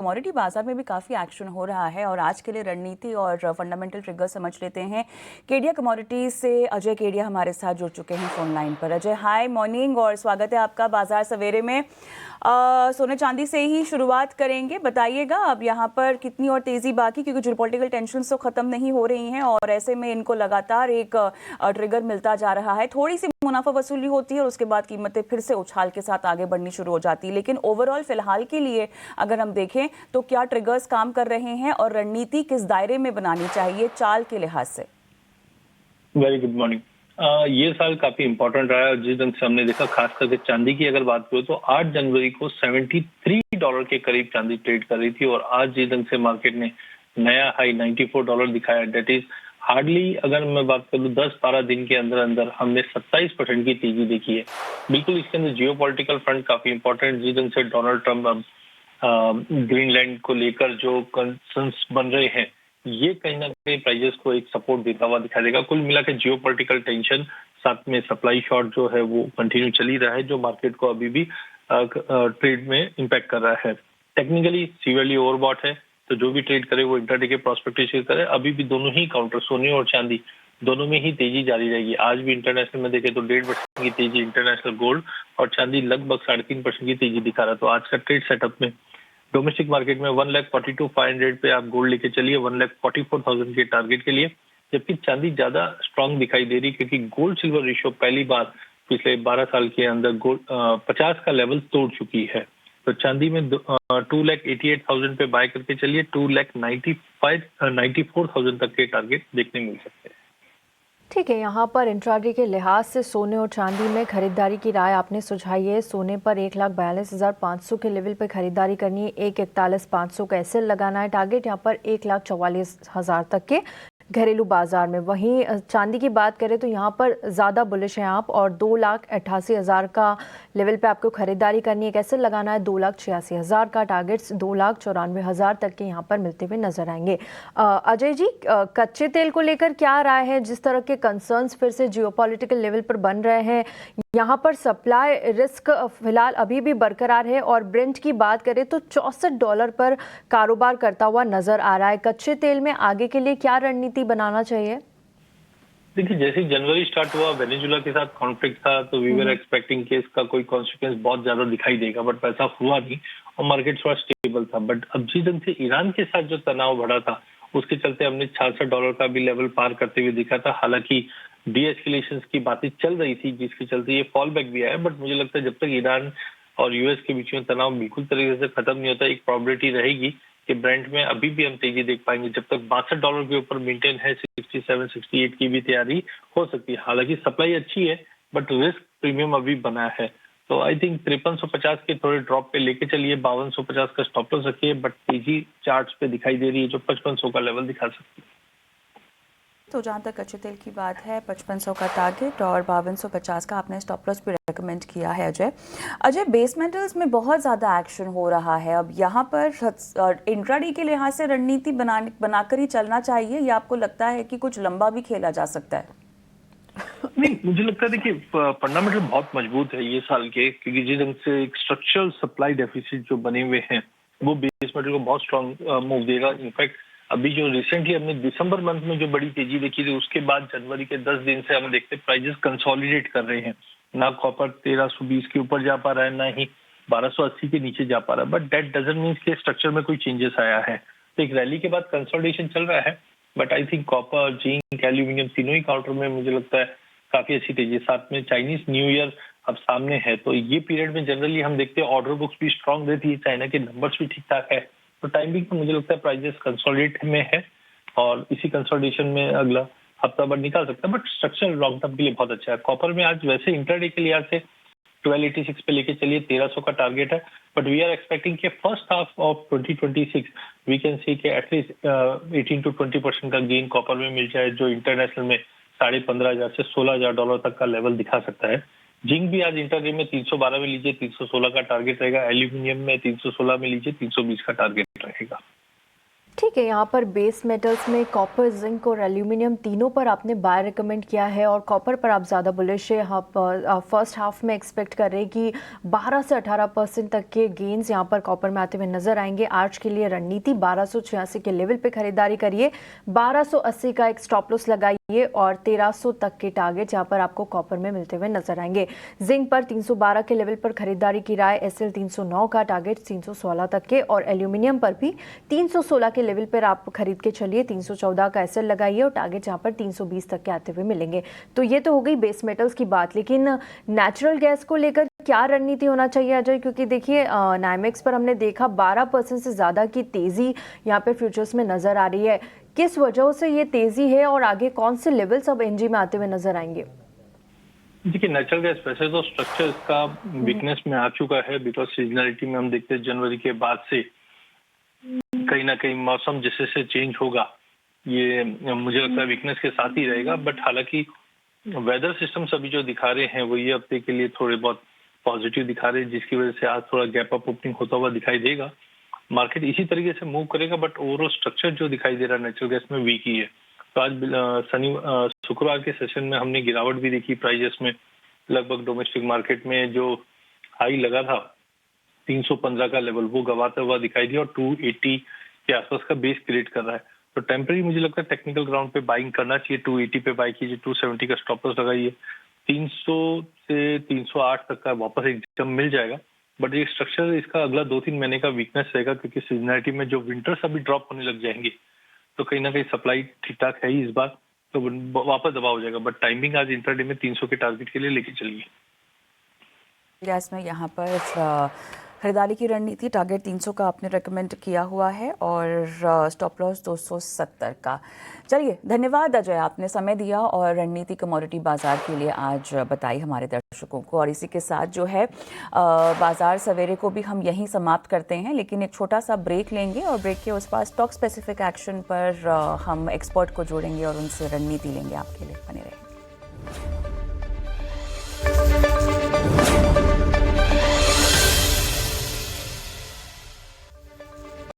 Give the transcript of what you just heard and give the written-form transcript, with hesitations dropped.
Commodity बाजार में भी काफ़ी एक्शन हो रहा है और आज के लिए रणनीति और फंडामेंटल ट्रिगर समझ लेते हैं। केडिया कमोडिटीज से अजय केडिया हमारे साथ जुड़ चुके हैं फोन लाइन पर। अजय, हाय मॉर्निंग और स्वागत है आपका बाजार सवेरे में। सोने चांदी से ही शुरुआत करेंगे, बताइएगा अब यहाँ पर कितनी और तेजी बाकी, क्योंकि जियोपॉलिटिकल टेंशन तो खत्म नहीं हो रही हैं और ऐसे में इनको लगातार एक ट्रिगर मिलता जा रहा है। थोड़ी सी मुनाफा वसूली होती है और उसके बाद कीमतें फिर से उछाल के साथ आगे बढ़नी शुरू हो जाती है। लेकिन ओवरऑल फिलहाल के लिए अगर हम देखें तो क्या ट्रिगर्स काम कर रहे हैं और रणनीति किस दायरे में बनानी चाहिए चाल के लिहाज से? Very good morning. ये साल काफी इंपॉर्टेंट रहा है। जिस ढंग से हमने देखा, खास करके चांदी की अगर बात करो तो 8 जनवरी को $73 के करीब चांदी ट्रेड कर रही थी और आज जिस ढंग से मार्केट ने नया हाई $94 दिखाया, डेट इज हार्डली, अगर मैं बात करूं 10-12 दिन के अंदर अंदर हमने 27% की तेजी देखी है। बिल्कुल इसके अंदर जियो पॉलिटिकल फ्रंट काफी इंपॉर्टेंट, जिस ढंग से डोनाल्ड ट्रंप अब ग्रीनलैंड को लेकर जो कंसर्न्स बन रहे हैं, ये कहीं ना कहीं प्राइजेस को एक सपोर्ट देता हुआ दिखाई देगा। कुल मिला के जियो पॉलिटिकल टेंशन, साथ में सप्लाई शॉर्ट जो है वो कंटिन्यू चल ही रहा है, जो मार्केट को अभी भी ट्रेड में इम्पैक्ट कर रहा है। टेक्निकली सीवियरली ओवरबॉट है, तो जो भी ट्रेड करे वो इंट्राडे के प्रोस्पेक्टिव करे। अभी भी दोनों ही काउंटर, सोने और चांदी, दोनों में ही तेजी जारी रहेगी। आज भी इंटरनेशनल में देखें तो 1.5% की तेजी इंटरनेशनल गोल्ड और चांदी लगभग 3.5% की तेजी दिखा रहा है। तो आज का ट्रेड सेटअप में डोमेस्टिक मार्केट में 1,42,500 पे आप गोल्ड लेके चलिए 1,44,000 के टारगेट के लिए, जबकि चांदी ज्यादा स्ट्रांग दिखाई दे रही, क्योंकि गोल्ड सिल्वर रेशियो पहली बार पिछले 12 साल के अंदर गोल्ड 50 का लेवल तोड़ चुकी है। तो चांदी में 2,88,000 पे बाय करके चलिए, 2,94,000 तक के टारगेट देखने मिल सकते हैं। ठीक है, यहाँ पर इंट्राडे के लिहाज से सोने और चांदी में खरीदारी की राय आपने सुझाई है। सोने पर 1,42,500 के लेवल पर खरीदारी करनी है, 1,41,500 का एसएल लगाना है, टारगेट यहाँ पर 1,44,000 तक के घरेलू बाजार में। वहीं चांदी की बात करें तो यहाँ पर ज़्यादा बुलिश हैं आप और 2,88,000 का लेवल पे आपको खरीदारी करनी है, कैसे लगाना है 2,86,000 का, टारगेट्स 2,94,000 तक के यहाँ पर मिलते हुए नजर आएंगे। अजय जी, कच्चे तेल को लेकर क्या राय है? जिस तरह के कंसर्न्स फिर से जियोपॉलिटिकल लेवल पर बन रहे हैं, यहाँ पर सप्लाई रिस्क फिलहाल अभी भी बरकरार है और ब्रेंट की बात करें तो $64 पर कारोबार करता हुआ नजर आ रहा है। कच्चे तेल में आगे के लिए क्या रणनीति बनाना चाहिए? देखिए, जैसे जनवरी स्टार्ट हुआ, वेनेजुला के साथ कॉन्फ्लिक्ट था, तो वी वर एक्सपेक्टिंग कि इसका कोई कॉन्सिक्वेंस बहुत ज्यादा दिखाई देगा, बट वैसा हुआ नहीं और मार्केट थोड़ा स्टेबल था। बट अब जिस ढंग से ईरान के साथ जो तनाव बढ़ा था, उसके चलते हमने $66 का भी लेवल पार करते हुए दिखा था। हालांकि डी एस्केलेशन की बातें चल रही थी, जिसके चलते ये फॉल बैक भी आया, बट मुझे लगता है जब तक ईरान और यूएस के बीच में तनाव बिल्कुल तरीके से खत्म नहीं होता, एक प्रोबेबिलिटी रहेगी कि ब्रेंट में अभी भी हम तेजी देख पाएंगे। जब तक $62 के ऊपर मेंटेन है, 67-68 की भी तैयारी हो सकती है। हालांकि सप्लाई अच्छी है, बट रिस्क प्रीमियम अभी बना है। तो आई थिंक 5350 के थोड़े ड्रॉप पे लेके चलिए, 5250 का स्टॉप लॉस रखिए, बट तेजी चार्ट्स पे दिखाई दे रही है जो 5500 का लेवल दिखा सकती है। तो जहाँ तक कच्चे तेल की बात है, 5500 का टारगेट और 5250 का आपने स्टॉप लॉस भी रेकमेंड किया है। अजय, बेस मेटल्स में बहुत ज़्यादा एक्शन हो रहा है, अब यहाँ पर इंट्राडे के लिहाज से रणनीति बनाकर ही चलना चाहिए या आपको लगता है कि कुछ लंबा भी खेला जा सकता है? नहीं, मुझे लगता है देखिए, फंडामेंटल बहुत मजबूत है ये साल के, क्योंकि जिस ढंग से एक स्ट्रक्चरल सप्लाई डेफिसिट जो बने हुए हैं, वो बेस मेटल को बहुत स्ट्रांग मूव देगा। इनफैक्ट अभी जो रिसेंटली हमने दिसंबर मंथ में जो बड़ी तेजी देखी थी, उसके बाद जनवरी के 10 दिन से हम देखते प्राइजेस कंसोलिडेट कर रहे हैं। ना कॉपर 1320 के ऊपर जा पा रहा है, ना ही 1280 के नीचे जा पा रहा है, बट दैट डजंट मीन कि स्ट्रक्चर में कोई चेंजेस आया है। तो एक रैली के बाद कंसोलिडेशन चल रहा है, but I think copper, zinc, aluminium तीनों ही काउंटर में मुझे लगता है काफी अच्छी तेजी। साथ में चाइनीज न्यू ईयर अब सामने है, तो ये पीरियड में जनरली हम देखते हैं ऑर्डर बुक्स भी स्ट्रांग रहती है, चाइना के नंबर्स भी ठीक ठाक है। तो टाइमिंग पर मुझे लगता है प्राइजेस कंसोलिडेट में है और इसी कंसोलिडेशन में अगला हफ्ता भर निकाल सकता है, बट स्ट्रक्चर लॉन्ग टर्म के लिए बहुत अच्छा है। कॉपर में आज वैसे इंटरडे के लिहाज से 1286 पे लेके चलिए, 1300 का टारगेट है, बट वी आर एक्सपेक्टिंग कि first half of 2026 we can see के एटलीस्ट 18 to 20% का गेन कॉपर में मिल जाए, जो इंटरनेशनल में $15,500 से $16,000 तक का लेवल दिखा सकता है। जिंक भी आज इंटरडे में 312 में लीजिए, 316 का टारगेट रहेगा। एल्यूमिनियम में 316 में लीजिए, 320 का टारगेट रहेगा। ठीक है, यहाँ पर बेस मेटल्स में कॉपर, जिंक और एल्यूमिनियम तीनों पर आपने बाय रिकमेंड किया है और कॉपर पर आप ज़्यादा बुलिश है। आप फर्स्ट हाफ में एक्सपेक्ट कर रहे हैं कि 12 से 18% तक के गेन्स यहाँ पर कॉपर में आते हुए नजर आएंगे। आज के लिए रणनीति 1286 के लेवल पे खरीदारी करिए, 1280 का एक स्टॉप लॉस लगाइए और 1300 तक के टारगेट यहाँ पर आपको कॉपर में मिलते हुए नजर आएंगे। जिंक पर 312 के लेवल पर खरीदारी की राय, SL 309 का टारगेट 316 तक के और एल्यूमिनियम पर भी 316 के लेवल पर आप खरीद के चलिए, 314 का SL लगाइए और टारगेट यहाँ पर 320 तक के आते हुए मिलेंगे। तो ये तो हो गई बेस मेटल्स की बात, लेकिन नेचुरल गैस को लेकर क्या रणनीति होना चाहिए अजय? क्योंकि देखिए नाइमेक्स पर हमने देखा 12% से ज़्यादा की तेज़ी यहाँ पे फ्यूचर्स में नज़र आ रही है। किस वजह से ये तेज़ी है और आगे कौन से लेवल्स अब एनजी में आते हुए नजर आएंगे? देखिए, नेचुरल गैस वैसे तो स्ट्रक्चर इसका वीकनेस में आ चुका है, बिकॉज सीजनलिटी में हम देखते हैं जनवरी के बाद से कहीं ना कहीं मौसम जैसे से चेंज होगा, ये मुझे लगता है वीकनेस के साथ ही रहेगा। बट हालांकि वेदर सिस्टम्स अभी जो दिखा रहे हैं वो ये हफ्ते के लिए थोड़े बहुत पॉजिटिव दिखा रहे हैं, जिसकी वजह से आज थोड़ा गैप अप ओपनिंग होता हुआ दिखाई देगा। मार्केट इसी तरीके से मूव करेगा, बट ओवरऑल स्ट्रक्चर जो दिखाई दे रहा है नेचुरल गैस में वीक ही है। तो आज शुक्रवार के सेशन में हमने गिरावट भी देखी प्राइजेस में। लगभग डोमेस्टिक मार्केट में जो हाई लगा था 315 का लेवल, वो गवाता हुआ दिखाई दिया और 280 के आसपास का बेस क्रिएट कर रहा है। तो टेम्पररी मुझे लगता है टेक्निकल ग्राउंड पे बाइंग करना चाहिए। 280 पे बाई कीजिए, 270 का स्टॉप लॉस लगाइए, 300 से 308 तक का वापस एक जंप मिल जाएगा। बट ये स्ट्रक्चर इसका अगला 2-3 महीने का वीकनेस रहेगा, क्योंकि सीजनलिटी में जो विंटर्स अभी ड्रॉप होने लग जाएंगे तो कहीं ना कहीं सप्लाई ठीक ठाक है ही इस बार, तो वापस दबाव हो जाएगा। बट टाइमिंग आज इंट्राडे में 300 के टारगेट के लिए लेके चलिए। गैस में यहाँ पर खरीदारी की रणनीति टारगेट 300 का आपने रेकमेंड किया हुआ है और स्टॉप लॉस 270 का। चलिए, धन्यवाद अजय, आपने समय दिया और रणनीति कमोडिटी बाजार के लिए आज बताई हमारे दर्शकों को। और इसी के साथ जो है बाजार सवेरे को भी हम यहीं समाप्त करते हैं, लेकिन एक छोटा सा ब्रेक लेंगे और ब्रेक के उस पास स्टॉक स्पेसिफिक एक्शन पर हम एक्सपर्ट को जोड़ेंगे और उनसे रणनीति लेंगे आपके लिए। बने रहें।